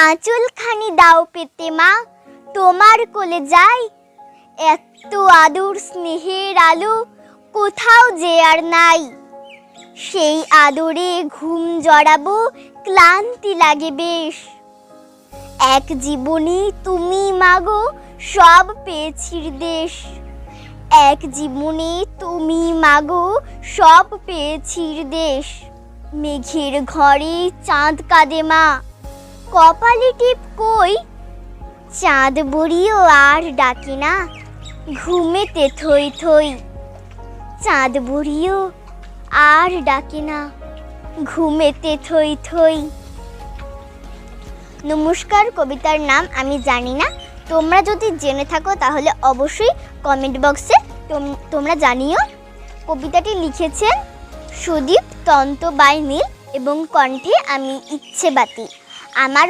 আঁচলখানি দাও পেতে মা, তোমার কোলে যাই। এত আদর স্নেহের আলো কোথাও যে আর নাই। সেই আদরে ঘুম জড়াবো, ক্লান্তি লাগে বেশ। এক জীবনে তুমি মাগো সব পেয়েছির দেশ। এক জীবনে তুমি মাগো সব পেয়েছির দেশ। মেঘের ঘরে চাঁদ কাঁদে মা, কপালে টিপ কই। চাঁদ বুড়িও আর ডাকে না, ঘুমেতে থই থই। চাঁদ বুড়িও আর ডাকে না, ঘুমেতে থই থই। নমস্কার, কবিতার নাম আমি জানি না। তোমরা যদি জেনে থাকো তাহলে অবশ্যই কমেন্ট বক্সে তোমরা জানিও। কবিতাটি লিখেছেন সুদীপ তন্তবাই নীল এবং কণ্ঠে আমি ইচ্ছেবাতি। আমার